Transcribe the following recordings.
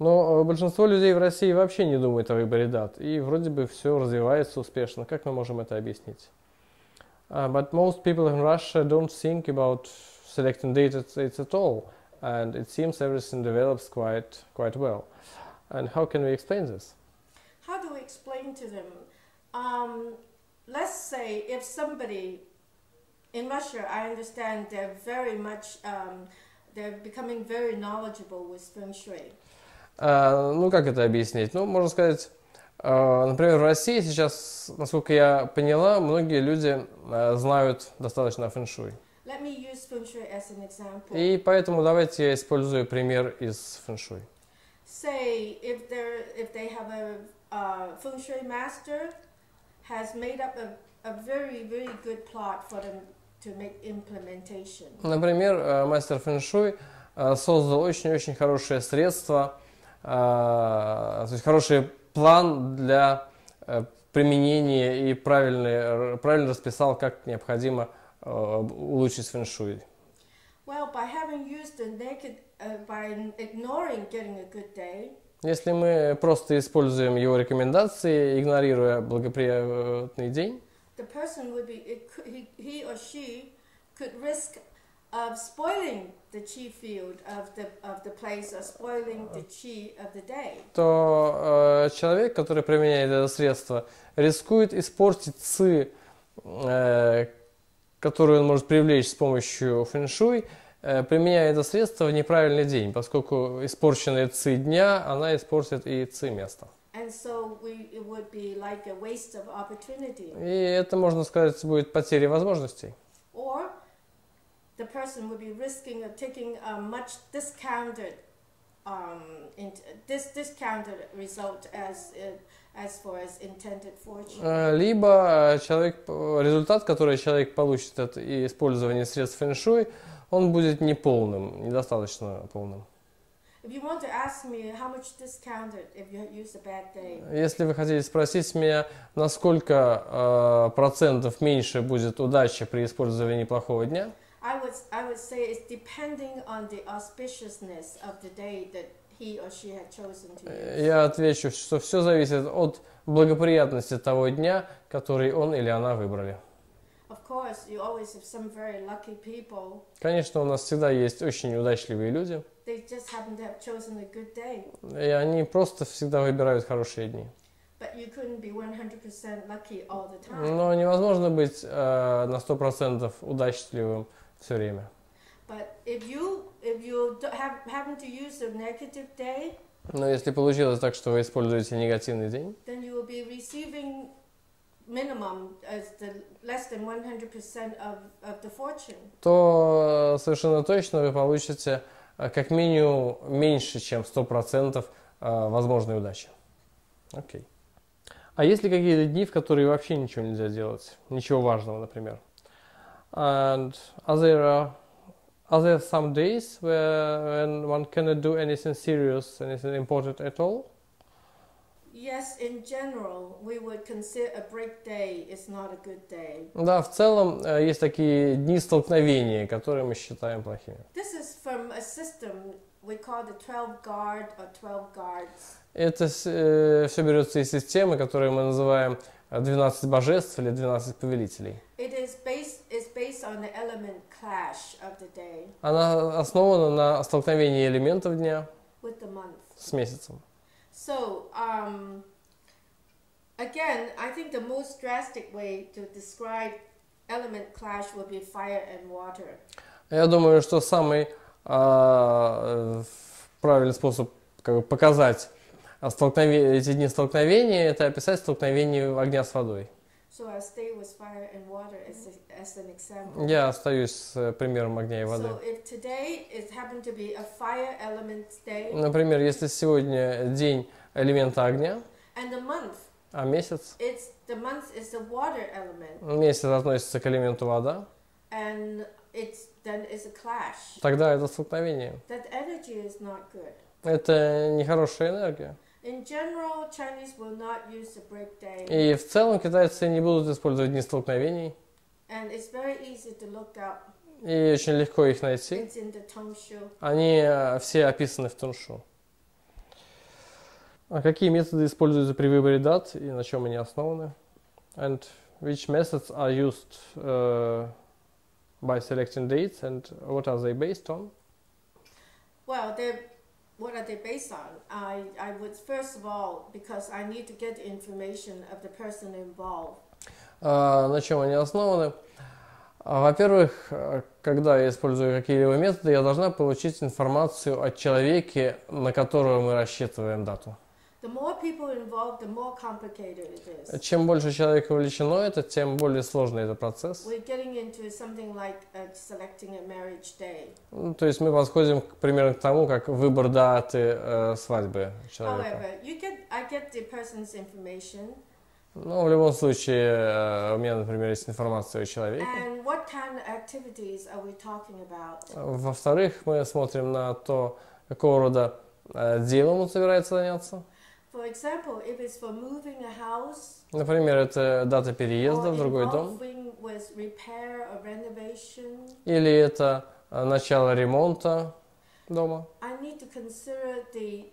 Но большинство людей в России вообще не думает о выборе дат, и вроде бы все развивается успешно. Как мы можем это объяснить? But most people in Russia don't think about selecting dates at all, and it seems everything develops quite well. And how can we explain this? How do we explain to them? Let's say if somebody in Russia, I understand they're very much, they're becoming very knowledgeable with Fэн-шуй. Ну, как это объяснить? Ну, можно сказать, например, в России сейчас, насколько я поняла, многие люди знают достаточно о фэн-шуй. Let me use Fэн-шуй as an example. И поэтому давайте я использую пример из фэн-шуй. Say if they have a Fэн-шуй master has made up a very good plot for them to make implementation. Например, мастер фэн-шуй создал очень-очень хорошее средство, то есть хороший план для применения и правильно расписал, как необходимо улучшить фэн-шуй. Well, by having used the naked, by ignoring getting a good day, Если мы просто используем его рекомендации, игнорируя благоприятный день, the person would be, he or she could risk of spoiling the chi field of the place or spoiling the chi of the day. то человек, который применяет это средство, рискует испортить ци, которую он может привлечь с помощью фэн-шуй, применяя это средство в неправильный день, поскольку испорченная ци дня, она испортит и ци места. And so it would be like a waste of opportunity. И это, можно сказать, будет потерей возможностей. Or the person would be risking of taking a much discounted discounted result as far as intended fortune. Либо результат, который человек получит от использования средств фэн-шуй, он будет неполным, недостаточно полным. If you want to ask me how much discounted if you use a bad day, Если вы хотите спросить меня, насколько процентов меньше будет удача при использовании плохого дня, I would say it's depending on the auspiciousness of the day that he or she had chosen to use. я отвечу, что все зависит от благоприятности того дня, который он или она выбрали. Of course, you always have some very lucky people. Конечно, у нас всегда есть очень удачливые люди, They just happen to have chosen a good day. и они просто всегда выбирают хорошие дни. But you couldn't be 100% lucky all the time. Но невозможно быть на 100% удачливым все время. But if you happen to use a negative day, Но если получилось так, что вы используете негативный день, then you will be receiving minimum as the less than 100% of the fortune. то совершенно точно вы получите как минимум меньше, чем 100% возможной удачи. Окей. А есть ли какие-то дни, в которые вообще ничего нельзя делать? Ничего важного, например. And are there some days when one cannot do anything serious, anything important at all? Yes, in general, we would consider a break day is not a good day. Да, в целом есть такие дни столкновения, которые мы считаем плохими. This is from a system we call the 12 guard or 12 guards. Это все берется из системы, которую мы называем 12 божеств или 12 повелителей. It is based on the element clash of the day Она основана на столкновении элементов дня with the month. с месяцем. So, again, I think the most drastic way to describe element clash would be fire and water. Я думаю, что самый правильный способ показать эти дни столкновения, это описать столкновение огня с водой. So I'll stay with fire and water as an example. Я остаюсь с примером огня и воды. So if today it happened to be a fire element day, Например, если сегодня день элемента огня, and the month, а месяц the month is the water element, месяц относится к элементу вода, and then it's a clash. тогда это столкновение. That energy is not good. Это нехорошая энергия. In general, Chinese will not use the break day. И в целом китайцы не будут использовать дни столкновений. And it's very easy to look up. И очень легко их найти. It's in the tun-шу. Они все описаны в тун-шу. А какие методы используются при выборе дат и на чем они основаны? And which methods are used by selecting dates and what are they based on? Well, what are they based on? I would first of all, because I need to get information of the person involved. На чем они основаны? Во-первых, когда я использую какие-либо методы, я должна получить информацию о человеке, на которого мы рассчитываем дату. The more people involved, the more complicated it is. Чем больше человек вовлечено это, тем более сложный этот процесс. We're getting into something like selecting a marriage day. То есть мы подходим примерно к тому, как выбор даты свадьбы человека. However, I get the person's information. Ну, в любом случае, у меня, например, есть информация о человеке. And what kind of activities are we talking about? Во-вторых, мы смотрим на то, какого рода делом он собирается заняться. For example, if it's for moving a house, Например, это дата переезда в другой дом. with repair or renovation, Или это начало ремонта дома. I need to consider the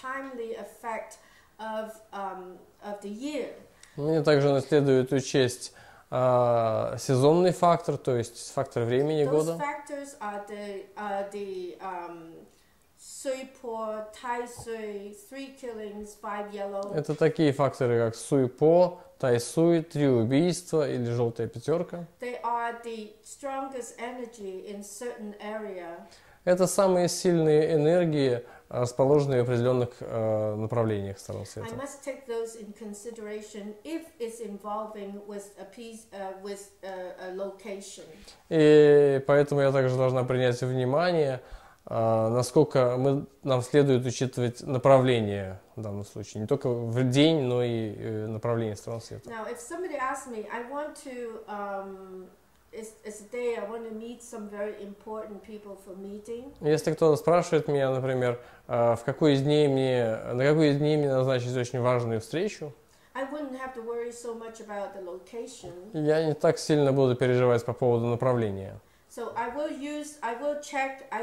timely effect of the year. Мне также следует учесть сезонный фактор, то есть фактор времени года. Those factors are the Суйпо, Тайсуй, 3 killings, 5 yellow. Это такие факторы, как Суйпо, Тайсуй, 3 убийства или желтая пятерка. They are the strongest energy in certain area. Это самые сильные энергии, расположенные в определенных направлениях сторон света. I must take those in consideration if it's involving with a location. И поэтому я также должна принять во внимание, насколько нам следует учитывать направление в данном случае. Не только в день, но и направление сторон света. Now, if somebody asks me, I want to, it's a day I want to meet some very important people for meeting. Если кто-то спрашивает меня, например, на какой из дней мне назначить очень важную встречу, I wouldn't have to worry so much about the location. я не так сильно буду переживать по поводу направления. So I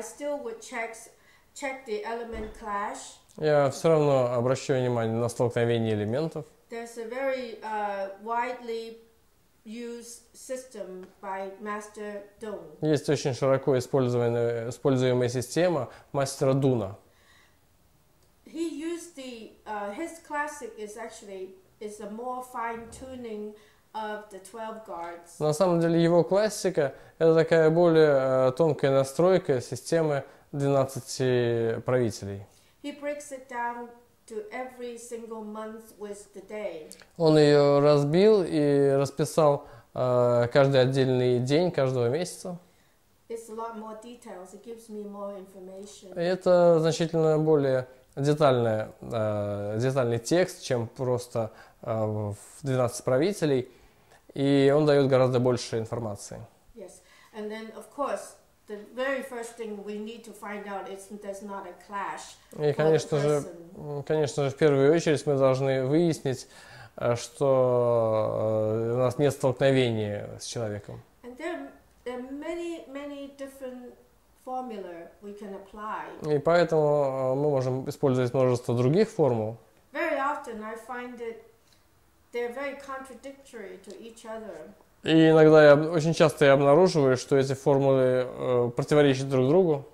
still would check the element clash. Я все равно обращаю внимание на столкновение элементов. There's a very widely used system by Masтером. Есть очень широко используемая система мастера Дуна. He used his classic is a more fine tuning of the 12 guards. На самом деле его классика – это такая более тонкая настройка системы 12 правителей. He breaks it down to every single month with the day. Он ее разбил и расписал каждый отдельный день каждого месяца. It's a lot more details. It gives me more information. И это значительно более детальный текст, чем просто 12 правителей. И он дает гораздо больше информации. Yes, and then of course the very first thing we need to find out is there's not a clash. И, конечно же, в первую очередь мы должны выяснить, что у нас нет столкновения с человеком. And there are many different formula we can apply. И поэтому мы можем использовать множество других формул. Very often I find that they're very contradictory to each other. И иногда очень часто я обнаруживаю, что эти формулы противоречат друг другу.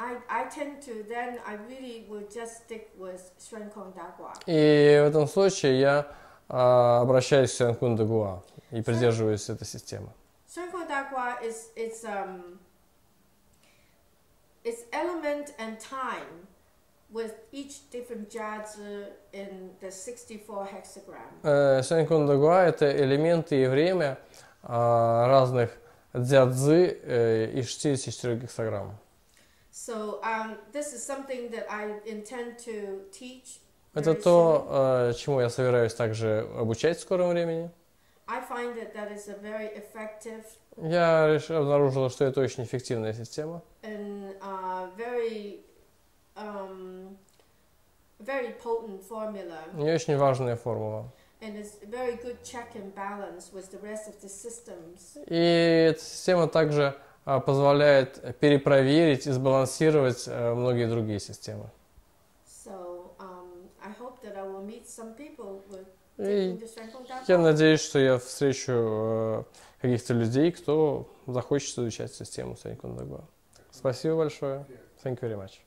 I tend to then I really will just stick with Shuankong Dagua. И в этом случае я обращаюсь к Сюанкун Дагуа и придерживаюсь этой системы. Shuankong Dagua is it's element and time with each different jiazi in the 64 hexagram. Сюанкун Дагуа – это элементы и время разных дзядзы из 64 гексаграмм. So this is something that I intend to teach. Это то, чему я собираюсь также обучать в скором времени. I find that is a very effective. Я обнаружила, что это очень эффективная система. And very potent formula. И очень важная формула. And it's a very good check and balance with the rest of the systems. И эта система также позволяет перепроверить и сбалансировать многие другие системы. So I hope that I will meet some people who are И taking this Ren Kong я Dao. надеюсь, что я встречу каких-то людей, кто захочет изучать систему Сэнь Кун Дагуа. Спасибо большое. Thank you very much.